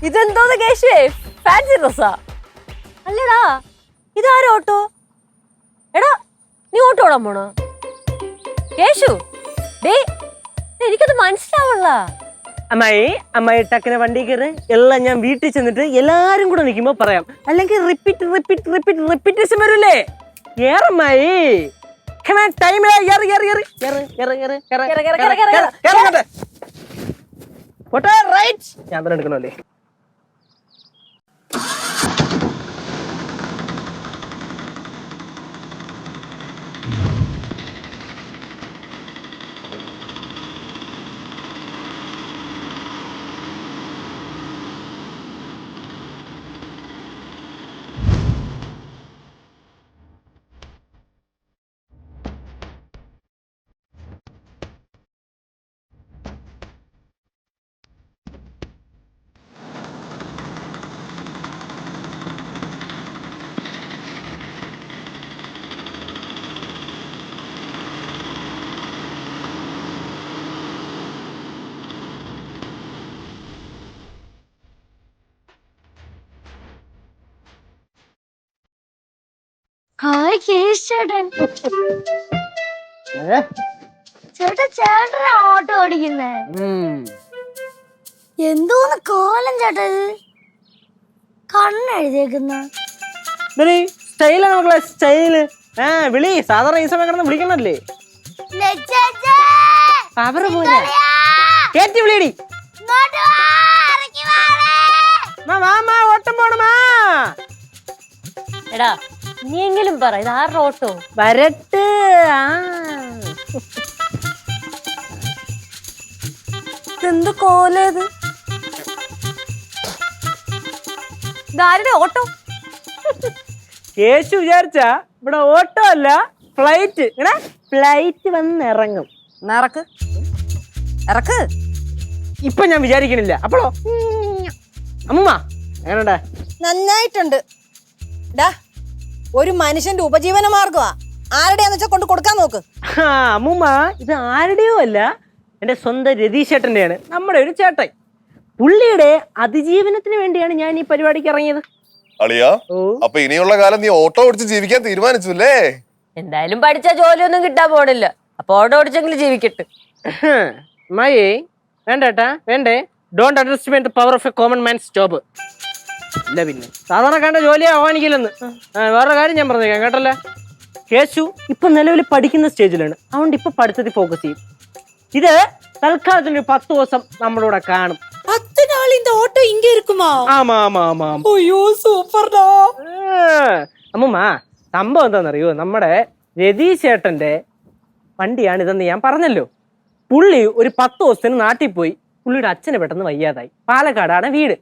ഇതെന്തോന്ന് കേശുവേ ഫാൻസി ഡ്രസ്സാ അല്ലടാ ഇതാരും ഓട്ടോ എടാ നീ ഓട്ടോ ഓടാൻ പോണോ കേശു ഡേ എനിക്കത് മനസ്സിലാവള്ള അമ്മായി ടക്കിനെ വണ്ടി കയറി എല്ലാം ഞാൻ വീട്ടിൽ ചെന്നിട്ട് എല്ലാരും കൂടെ നിൽക്കുമ്പോ പറയാം അല്ലെങ്കിൽ റിപ്പീറ്റേഷൻ വരൂലേ ഏറമ്മായി ഞാൻ തന്നെ എടുക്കണല്ലേ ഹായ് കേശേട്ടൻ. ചേട്ടൻ ഓട്ടോ ഓടിക്കുന്നേ എന്തോന്ന് കോലം ചേട്ടൻ കണ്ണെഴുതിയേക്കുന്ന സ്റ്റൈലാണ് മക്കളെ സ്റ്റൈല്. വിളി സാധാരണ ഈ സമയം കിടന്ന് വിളിക്കണല്ലേ അവര് പോലെ കേറ്റി വിളിയടി ഓട്ടം പോണമാ. എടാ നീ എങ്കിലും പറ ഇത് ആരുടെ ഓട്ടോ വരട്ട്. എന്ത് കോലേത് ഇതാരുടെ ഓട്ടോ കേശു വിചാരിച്ച ഇവിടെ ഓട്ടോ അല്ല ഫ്ലൈറ്റ്. ഇങ്ങനെ ഫ്ലൈറ്റ് വന്ന് ഇറങ്ങും. ഇറക്ക് ഇറക്ക്. ഇപ്പൊ ഞാൻ വിചാരിക്കണില്ല. അപ്പോഴോ അമ്മ എങ്ങനെയുണ്ടാ? നന്നായിട്ടുണ്ട്. ഡാ ഒരു മനുഷ്യന്റെ ഉപജീവന മാർഗമാ. ആരുടെയാന്ന് വെച്ചാൽ കൊണ്ട് കൊടുക്കാൻ നോക്ക്. അമ്മൂമ്മ ഇത് ആരുടെയോ അല്ല, എന്റെ സ്വന്തം രതീശേട്ടന്റെയാണ്. നമ്മുടെ ഒരു ചേട്ടൻ. പുള്ളിയുടെ അതിജീവനത്തിന് വേണ്ടിയാണ് ഞാൻ ഈ പരിപാടിക്ക് ഇറങ്ങിയത്. അളിയാ അപ്പൊ ഇനിയുള്ള കാലം നീ ഓട്ടോ ഓടിച്ച് ജീവിക്കാൻ തീരുമാനിച്ചു അല്ലേ? എന്തായാലും പഠിച്ച ജോലിയൊന്നും കിട്ടാൻ പോണില്ല, അപ്പൊ ഓട്ടോ ഓടിച്ചെങ്കിലും ജീവിക്കട്ടെ. അമ്മായി വേണ്ടേട്ടാ വേണ്ടേ. Don't underestimate the power of A common man's job. ഇല്ല പിന്നെ സാധാരണക്കാരന്റെ ജോലിയെ അവമാനിക്കില്ലെന്ന്. വേറൊരു കാര്യം ഞാൻ പറഞ്ഞേക്കാം കേട്ടല്ലേ. കേശു ഇപ്പൊ നിലവിൽ പഠിക്കുന്ന സ്റ്റേജിലാണ്, അതുകൊണ്ട് ഇപ്പൊ പഠിത്തത്തിൽ ഫോക്കസ് ചെയ്യും. ഇത് തൽക്കാലത്തിന് 10 ദിവസം നമ്മുടെ കൂടെ കാണും. 10 നാൾ இந்த ഓട്ടോ ഇങ്ങ இருக்குமா? ആമാ ആമാ ആമാ. അയ്യോ സൂപ്പർഡാ. അമ്മൂമ്മ സംഭവം എന്താണെന്നറിയോ, നമ്മുടെ രതീശേട്ടന്റെ വണ്ടിയാണ് ഇതെന്ന് ഞാൻ പറഞ്ഞല്ലോ. പുള്ളി ഒരു 10 ദിവസത്തിന് നാട്ടിൽ പോയി. പുള്ളിയുടെ അച്ഛന് പെട്ടെന്ന് വയ്യാതായി. പാലക്കാടാണ് വീട്.